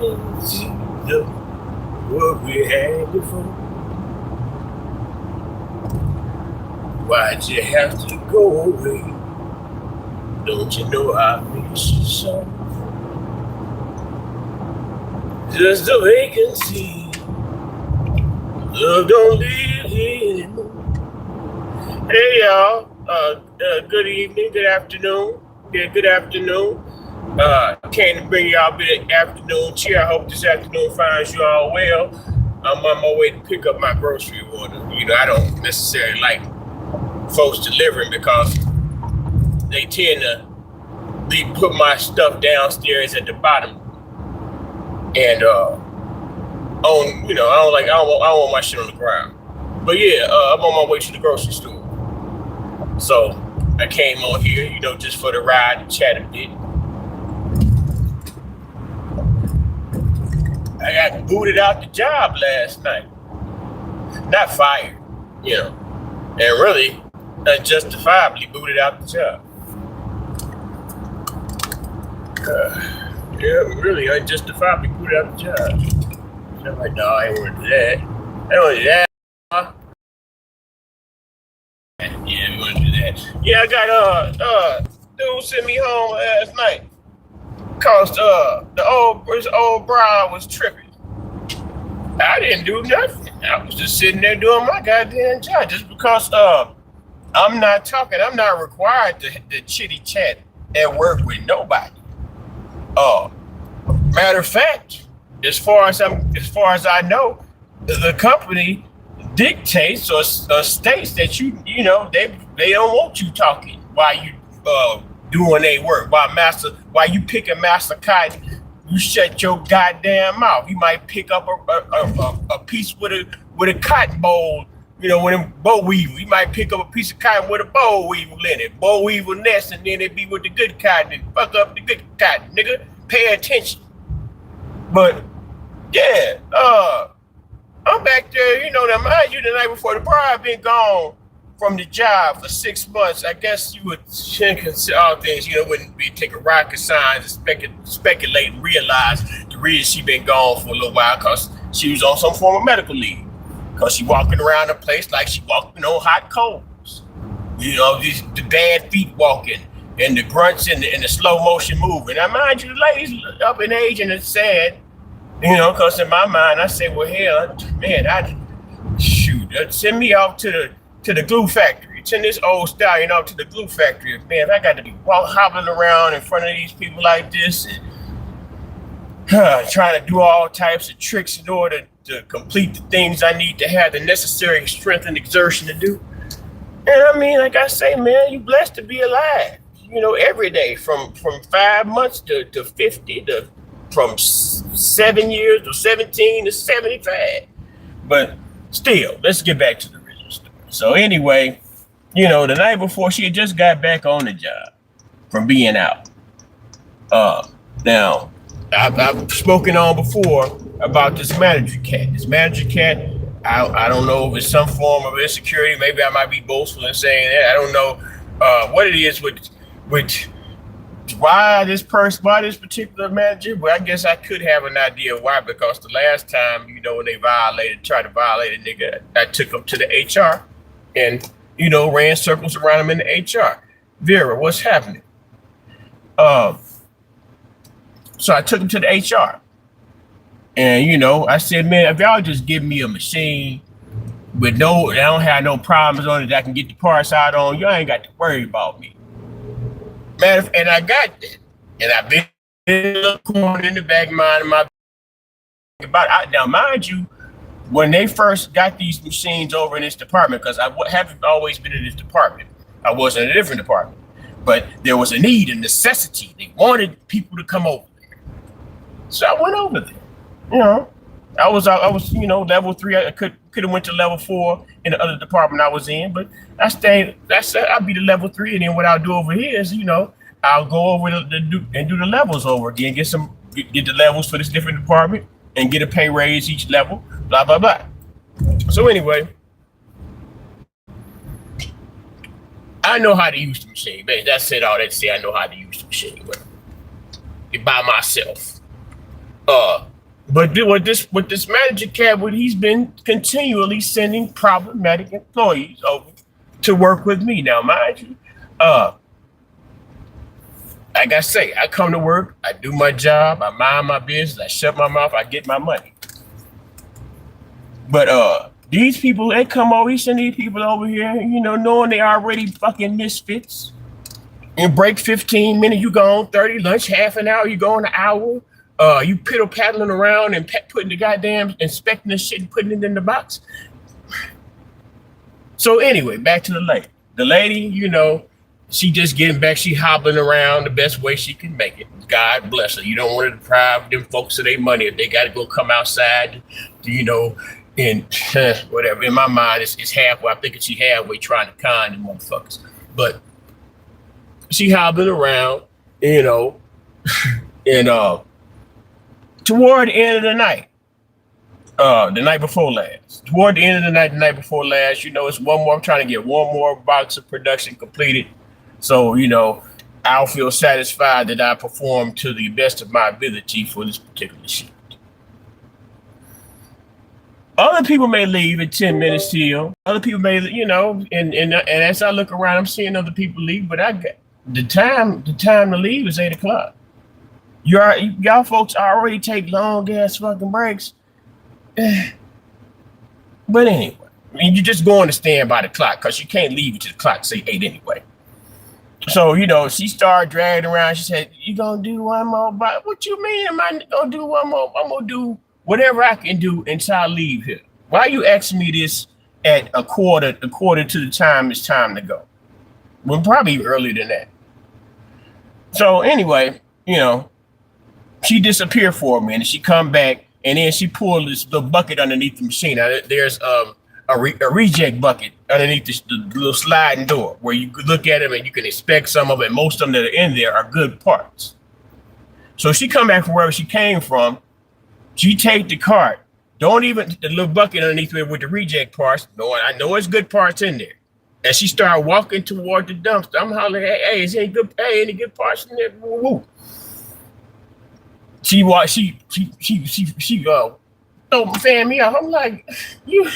See the what we had before. Why'd you have to go away? Don't you know I miss you so? Just a vacancy. Love don't live here anymore. Hey y'all. Good evening, good afternoon. Yeah, good afternoon. Came to bring y'all a bit of afternoon cheer. I hope this afternoon finds you all well. I'm on my way to pick up my grocery order. You know, I don't necessarily like folks delivering because they tend to put my stuff downstairs at the bottom, and I don't want my shit on the ground. But yeah, I'm on my way to the grocery store, so I came on here, you know, just for the ride and chat a bit. I got booted out the job last night. Not fired, you know, and really unjustifiably booted out the job. Yeah, really unjustifiably booted out the job. And I'm like, no, I ain't want to do that. I don't want to do that. Yeah, we want to do that. Yeah, I got dude sent me home last night. Cause his old bride was tripping. I didn't do nothing. I was just sitting there doing my goddamn job. Just because I'm not talking, I'm not required to chitty chat and work with nobody. Matter of fact, as far as I know, the company dictates or states that you know they don't want you talking while you doing their work. While you picking master cotton, you shut your goddamn mouth. You might pick up a piece with a cotton bowl, you know, with a boll weevil. You might pick up a piece of cotton with a boll weevil in it. Boll weevil nest, and then it be with the good cotton and fuck up the good cotton, nigga. Pay attention. But yeah, I'm back there, you know, now mind you, the night before the bride been gone from the job for 6 months. I guess you would consider all things, you know, wouldn't be take a rocket science and speculate and realize the reason she been gone for a little while because she was on some form of medical leave. Because she walking around the place like she walking on hot coals. You know, the bad feet walking and the grunts and the slow motion moving. Now mind you, the lady's up in age and it's sad. You know, because in my mind, I say, well, hell, man, send me off to the glue factory. Send this old stallion off to the glue factory. Man, I got to be hobbling around in front of these people like this and trying to do all types of tricks in order to complete the things I need to have the necessary strength and exertion to do. And I mean, like I say, man, you blessed to be alive. You know, every day from 5 months to 50 to from 7 years to 17 to 75. But still, let's get back to the original story. So anyway, you know, the night before she had just got back on the job from being out. Now, I've spoken on before about this manager cat. This manager cat, I don't know if it's some form of insecurity. Maybe I might be boastful in saying that. I don't know what it is with why this particular manager. Well, I guess I could have an idea why, because the last time, you know, when they tried to violate a nigga, I took them to the HR and, you know, ran circles around him in the HR. Vera, what's happening? So I took him to the HR. And, you know, I said, man, if y'all just give me a machine with I don't have no problems on it that I can get the parts out on, y'all ain't got to worry about me. And I got that. And I've been in the corner in the back of my about it. Now, mind you, when they first got these machines over in this department, because I haven't always been in this department. I was in a different department. But there was a need, a necessity. They wanted people to come over there. So I went over there. You know, I was, you know, level 3. I could have went to level 4 in the other department I was in, but I stayed. I'll be the level 3, and then what I'll do over here is, you know, I'll go over and do the levels over again, get the levels for this different department, and get a pay raise each level. Blah blah blah. So anyway, I know how to use the machine. That's it. All that to say, I know how to use the machine. By myself. But with this manager cat, what he's been continually sending problematic employees over to work with me. Now, mind you, uh, like I say, I come to work, I do my job, I mind my business, I shut my mouth, I get my money. But these people, they come over, he send these people over here, knowing they already fucking misfits. And break 15 minutes, you go on 30, lunch half an hour, you go on an hour. You piddle paddling around and putting the goddamn inspecting the shit and putting it in the box. So anyway, back to the lady. The lady, she just getting back. She hobbling around the best way she can make it. God bless her. You don't want to deprive them folks of their money if they got to go come outside, and whatever. In my mind, it's halfway. I'm thinking she halfway trying to con them motherfuckers. But she hobbling around, and toward the end of the night, the night before last, it's one more. I'm trying to get one more box of production completed. So, I'll feel satisfied that I performed to the best of my ability for this particular shift. Other people may leave at 10 minutes till. Other people may, and as I look around, I'm seeing other people leave, but I got the time to leave is 8 o'clock. Y'all folks already take long ass fucking breaks. But anyway, you just going to stand by the clock because you can't leave it to the clock say 8 anyway. So, she started dragging around. She said, "You gonna do one more?" But what you mean? Am I gonna do one more? I'm gonna do whatever I can do until I leave here. Why are you asking me this at a quarter to the time it's time to go? Well, probably earlier than that. So anyway, she disappeared for a minute. She come back, and then she pulled this little bucket underneath the machine. Now, there's a reject bucket underneath the little sliding door where you could look at them and you can inspect some of it. Most of them that are in there are good parts. So she come back from wherever she came from. She take the cart. The little bucket underneath it with the reject parts. No, I know it's good parts in there. As she started walking toward the dumpster, I'm hollering, "Hey, is any good parts in there?" Woo. She fan me out. I'm like, you.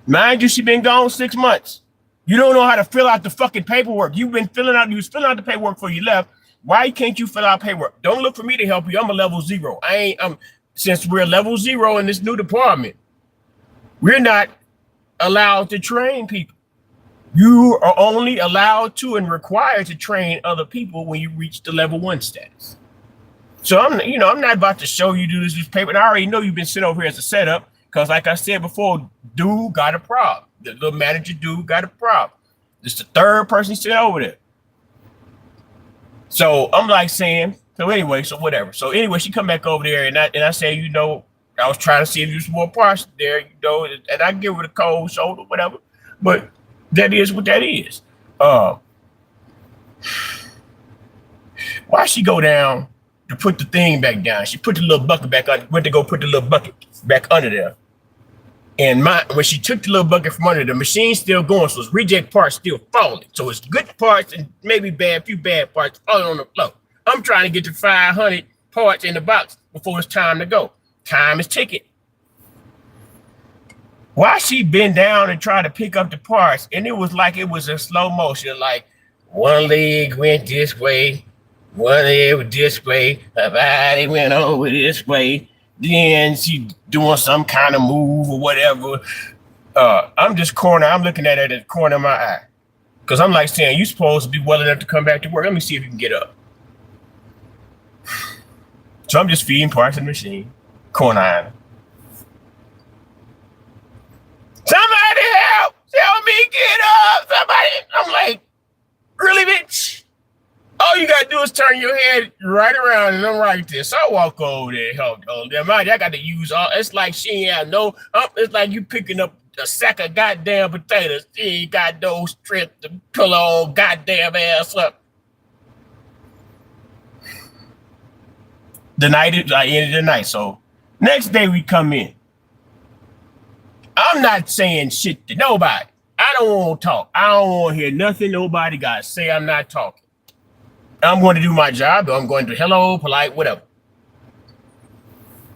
Mind you, she been gone 6 months. You don't know how to fill out the fucking paperwork. You was filling out the paperwork before you left. Why can't you fill out paperwork? Don't look for me to help you. I'm a level 0. Since we're level 0 in this new department, we're not allowed to train people. You are only allowed to and required to train other people when you reach the level 1 status. So I'm not about to show you do this paper. And I already know you've been sent over here as a setup because, like I said before, dude got a problem. The little manager dude got a problem. This is the third person sent over there. So I'm like saying, whatever. So anyway, she come back over there and I say, I was trying to see if there's more parts there, and I give her the cold shoulder, whatever. But that is what that is. Why she go down to put the thing back down? She put the little bucket back on, went to go put the little bucket back under there. And when she took the little bucket from under, the machine's still going, so it's reject parts still falling. So it's good parts and maybe few bad parts falling on the floor. I'm trying to get to 500 parts in the box before it's time to go. Time is ticking. Why she bend down and try to pick up the parts, and it was like it was in slow motion, like one leg went this way, one leg went this way, her body went over this way. Then she doing some kind of move or whatever. I'm looking at it at the corner of my eye. Because I'm like saying, you supposed to be well enough to come back to work. Let me see if you can get up. So I'm just feeding parts of the machine. Corner eye. Somebody help! Help me get up! Somebody! I'm like, really, bitch? All you gotta do is turn your head right around and I'm right there. So I walk over there and help them. I got to use all. It's like she ain't have no. It's like you picking up a sack of goddamn potatoes. She ain't got no strength to pull on goddamn ass up. The night is like end of the night. So next day we come in. I'm not saying shit to nobody. I don't want to talk. I don't want to hear nothing nobody got to say. I'm not talking. I'm going to do my job. I'm going to hello, polite, whatever.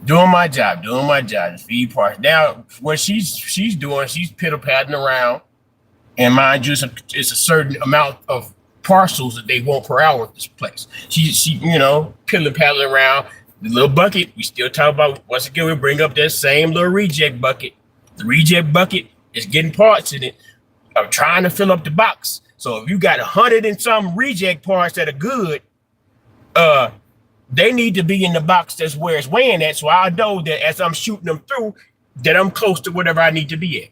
Doing my job, to feed parts. Now, what she's doing, she's pitter-patting around. And mind you, it's a certain amount of parcels that they want per hour at this place. She paddling around the little bucket. We still talk about, once again, we bring up that same little reject bucket. The reject bucket is getting parts in it. I'm trying to fill up the box. So if you got 100 and some reject parts that are good, they need to be in the box that's where it's weighing at. So I know that as I'm shooting them through, that I'm close to whatever I need to be at.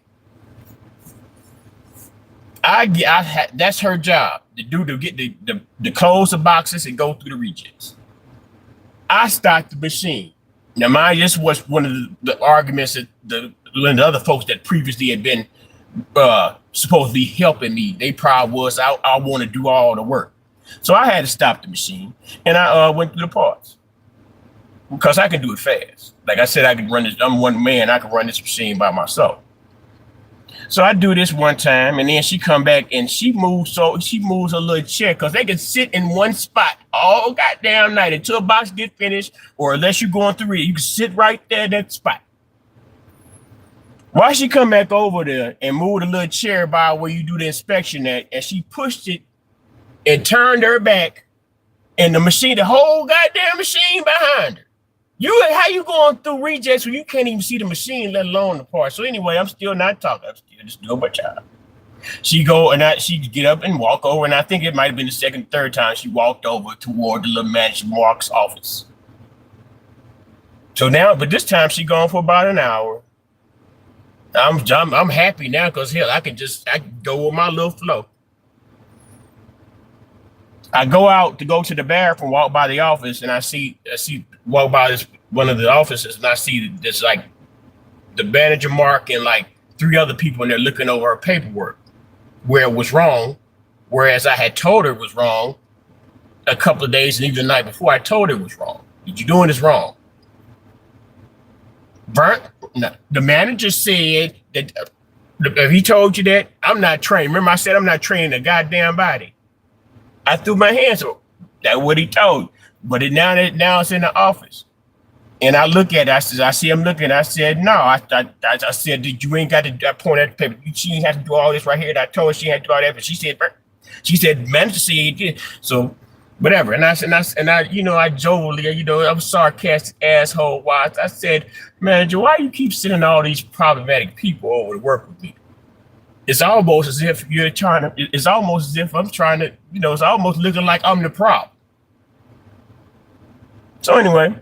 That's her job to get the close the boxes and go through the rejects. I stocked the machine. Now, mind, this was one of the arguments that the other folks that previously had been supposed to be helping me. They probably was I want to do all the work. So I had to stop the machine, and I went through the parts because I can do it fast. Like I said, I can run this. I'm one man. I can run this machine by myself. So I do this one time, and then she come back and she moves a little chair because they can sit in one spot all goddamn night until a box get finished, or unless you're going through it, you can sit right there in that spot. Why she come back over there and move the little chair by where you do the inspection at, and she pushed it and turned her back, and the whole goddamn machine behind her. How you going through rejects when you can't even see the machine, let alone the part? So anyway, I'm still not talking. I'm still just doing my job. She get up and walk over, and I think it might have been the second, third time she walked over toward the little manager Mark's office. So now, but this time she gone for about an hour. I'm happy now because hell, I can go with my little flow. I go out to go to the bathroom, walk by the office, and I walk by one of the offices, and I see this like the manager Mark and like 3 other people, and they're looking over her paperwork where it was wrong, whereas I had told her it was wrong a couple of days and even the night before. I told her it was wrong. What you're doing is wrong. No, the manager said that if he told you that, I'm not trained. Remember, I said I'm not training a goddamn body. I threw my hands up. That's what he told. But now it's in the office. And I look at it. I see him looking. I said, no. I said, you ain't got to point at the paper. She ain't have to do all this right here. And I told her she had to do all that. But she said, manager said he did. So whatever. And I jovially, I was sarcastic asshole wise. I said, manager, why you keep sending all these problematic people over to work with me? It's almost as if it's almost as if I'm trying to, it's almost looking like I'm the problem. So anyway,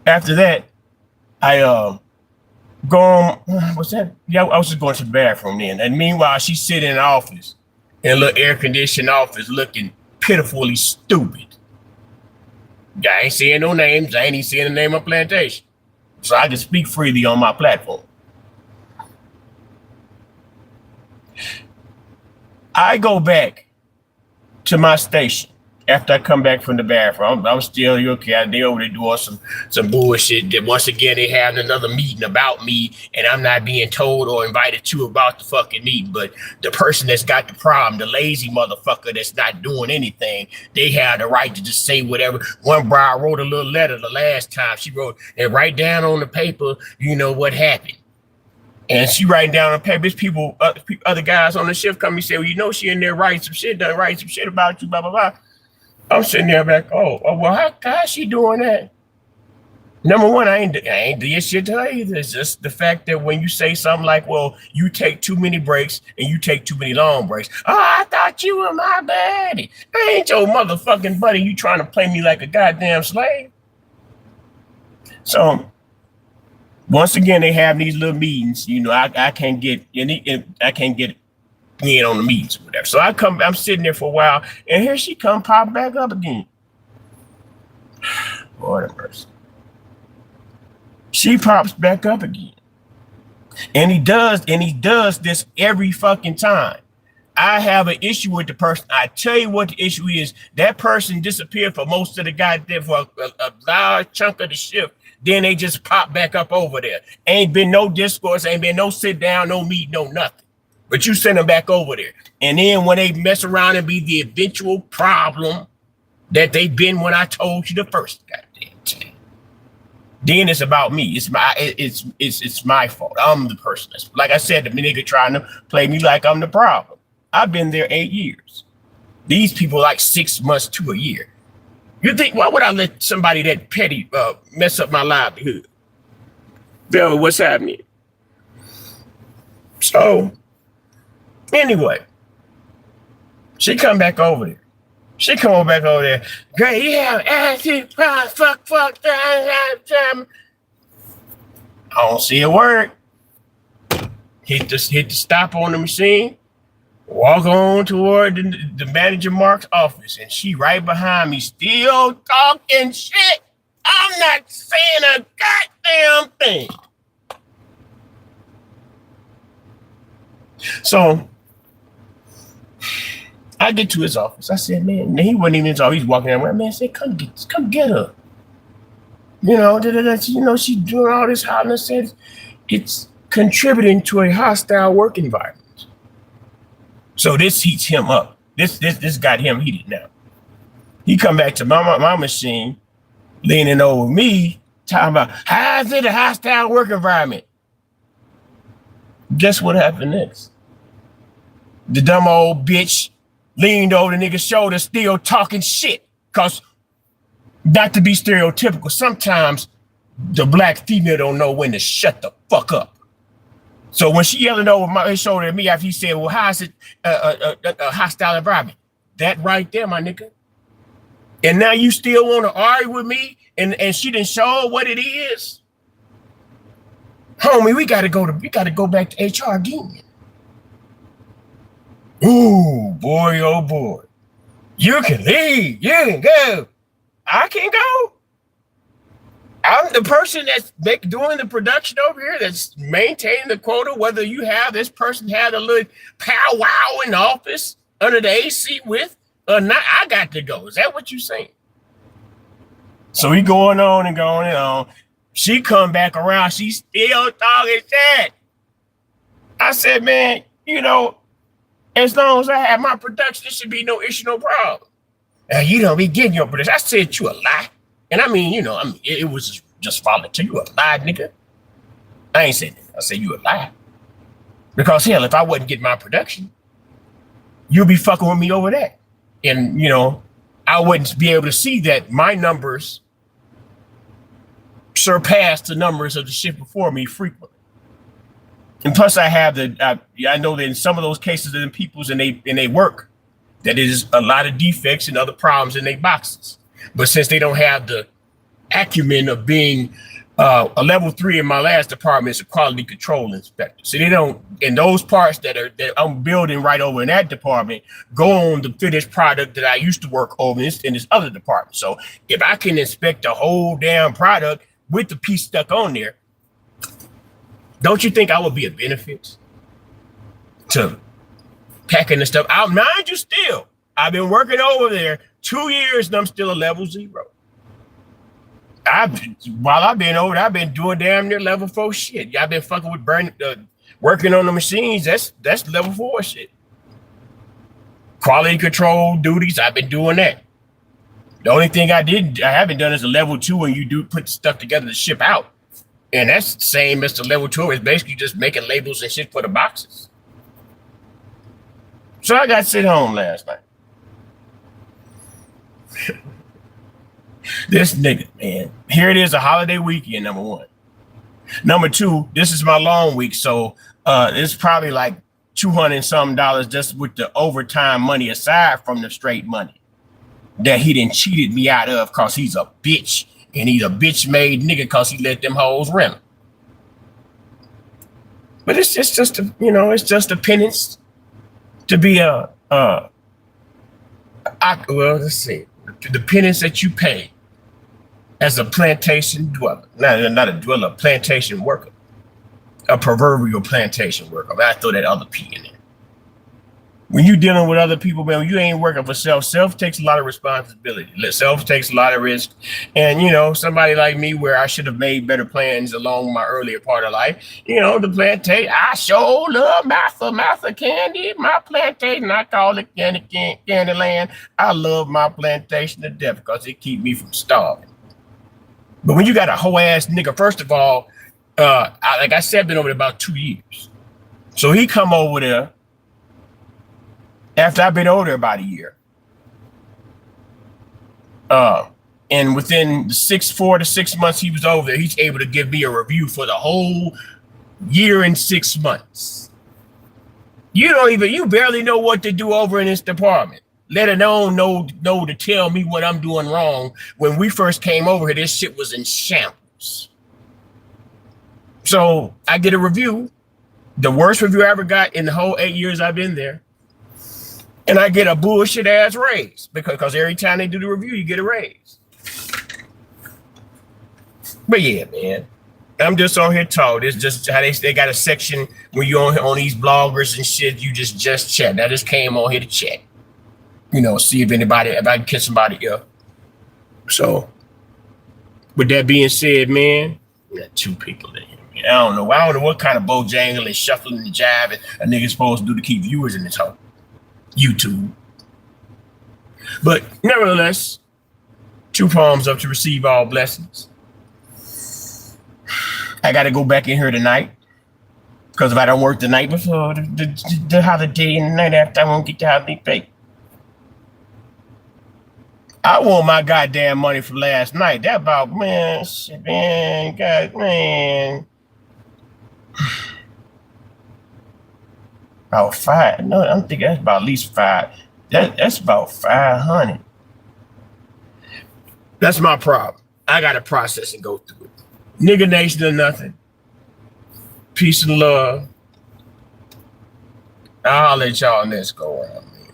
after that, I go on, what's that? Yeah, I was just going to the bathroom then. And meanwhile, she's sitting in the office, in a little air-conditioned office, looking pitifully stupid. I ain't saying no names. I ain't even saying the name of Plantation. So I can speak freely on my platform. I go back to my station after I come back from the bathroom. I'm still okay. They over there doing some bullshit. That once again they having another meeting about me, and I'm not being told or invited to about the fucking meeting. But the person that's got the problem, the lazy motherfucker that's not doing anything, they have the right to just say whatever. One bride wrote a little letter the last time. She wrote and write down on the paper, what happened. And she writing down on paper. People, other guys on the shift come and say, well, she in there writing some shit about you, blah, blah, blah. I'm sitting there back, well, how is she doing that? Number one, I ain't doing shit to her either. It's just the fact that when you say something like, well, you take too many breaks and you take too many long breaks. Oh, I thought you were my buddy. I ain't your motherfucking buddy. You trying to play me like a goddamn slave. So once again, they have these little meetings. I can't get in on the meetings or whatever. So I'm sitting there for a while, and here she come pop back up again. Lord have mercy. She pops back up again. And he does this every fucking time. I have an issue with the person. I tell you what the issue is. That person disappeared for most of the goddamn, for a large chunk of the shift. Then they just pop back up over there. Ain't been no discourse, ain't been no sit down, no meet, no nothing. But you send them back over there. And then when they mess around and be the eventual problem, that they've been when I told you the first goddamn time. Then it's about me. It's my fault. I'm the person. Like I said, the nigga trying to play me like I'm the problem. I've been there 8 years. These people like 6 months to a year. You think, why would I let somebody that petty mess up my livelihood? Velvet, what's happening? So, anyway, she come back over there. Great, yeah, fuck. I don't see a word. Hit the stop on the machine. Walk on toward the manager Mark's office, and she right behind me, still talking shit. I'm not saying a goddamn thing. So I get to his office. I said, man, he wasn't even in his office. He's walking around. Man, I said, come get her. You know, she's doing all this hollering. I said, it's contributing to a hostile work environment. So this heats him up. This got him heated now. He come back to my machine, leaning over me, talking about how is it a hostile work environment? Guess what happened next? The dumb old bitch leaned over the nigga's shoulder, still talking shit. Cause not to be stereotypical, sometimes the black female don't know when to shut the fuck up. So when she yelling over his shoulder at me after he said, well, how is it a hostile environment? That right there, my nigga. And now you still want to argue with me and she didn't show what it is? Homie, we gotta go back to HR again. Ooh, boy, oh boy. You can leave. You can go. I can go. I'm the person that's doing the production over here, that's maintaining the quota, whether you have this person had a little powwow in the office under the AC with or not. I got to go. Is that what you're saying? So we going on and going on. She come back around. She still talking shit. I said, man, you know, as long as I have my production, there should be no issue, no problem. You don't be getting your production. I said you a lie. And I mean, you know, it was just voluntary. You a lie, nigga. I ain't said that. I said you a lie. Because hell, if I wasn't getting my production, you'll be fucking with me over that. And, you know, I wouldn't be able to see that my numbers surpass the numbers of the shit before me frequently. And plus I have I know that in some of those cases in people's and they work, that is a lot of defects and other problems in their boxes. But since they don't have the acumen of being a level 3 in my last department is a quality control inspector. So they don't, in those parts that I'm building right over in that department, go on the finished product that I used to work over in this other department. So if I can inspect the whole damn product with the piece stuck on there, don't you think I would be a benefit to packing the stuff out? Mind you, still, I've been working over there 2 years and I'm still a level 0. While I've been over there, I've been doing damn near level 4 shit. Y'all been fucking with working on the machines. That's level 4 shit. Quality control duties, I've been doing that. The only thing I haven't done is a level 2 when you do put the stuff together to ship out. And that's the same as the level 2. It's basically just making labels and shit for the boxes. So I got sit home last night. This nigga, man. Here it is, a holiday weekend, number 1. Number 2, this is my long week. So it's probably like $200 and something just with the overtime money aside from the straight money that he done cheated me out of because he's a bitch. And he's a bitch made nigga because he let them hoes rent him. But it's just a, you know, it's just a penance to be well, let's see, the penance that you pay as a plantation dweller, not a dweller, a plantation worker, a proverbial plantation worker. I throw that other P in there. When you dealing with other people, man, you ain't working for self. Self takes a lot of responsibility. Self takes a lot of risk. And, somebody like me where I should have made better plans along my earlier part of life, the plantation, I sure love Martha Candy, my plantation. I call it Candy Land. I love my plantation to death because it keep me from starving. But when you got a whole ass nigga, first of all, like I said, I've been over there about 2 years. So he come over there after I've been over there about a year. And within the 4 to 6 months he was over there, he's able to give me a review for the whole year and 6 months. You barely know what to do over in this department, let alone know to tell me what I'm doing wrong. When we first came over here, this shit was in shambles. So I get a review, the worst review I ever got in the whole 8 years I've been there. And I get a bullshit ass raise because every time they do the review, you get a raise. But yeah, man, I'm just on here talking. It's just how they got a section where you on these bloggers and shit. You just chat. I just came on here to chat. See if I can catch somebody up. So, with that being said, man, we got 2 people in here. I don't know what kind of bojangle and shuffling and jiving a nigga's supposed to do to keep viewers in this home. YouTube. But nevertheless, 2 palms up to receive all blessings. I got to go back in here tonight because if I don't work the night before the holiday and the night after, I won't get the holiday pay. I want my goddamn money from last night. That about, man, shit, man, God, man. About 5. No, I'm thinking that's about at least 5. That's about 500. That's my problem. I got to process and go through it. Nigga nation or nothing. Peace and love. I'll let y'all next go around, man.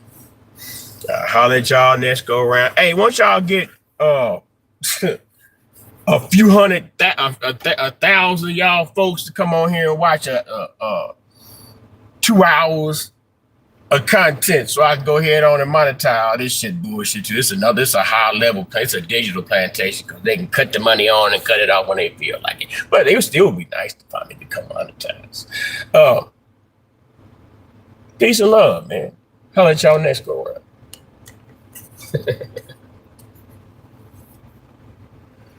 I'll let y'all next go around. Hey, once y'all get a few hundred, 1,000 of y'all folks to come on here and watch 2 hours of content so I can go ahead on and monetize all this shit bullshit too. This is a high level place, a digital plantation, because they can cut the money on and cut it off when they feel like it. But it would still be nice to finally become monetized. Peace and love, man. I'll let y'all next go around.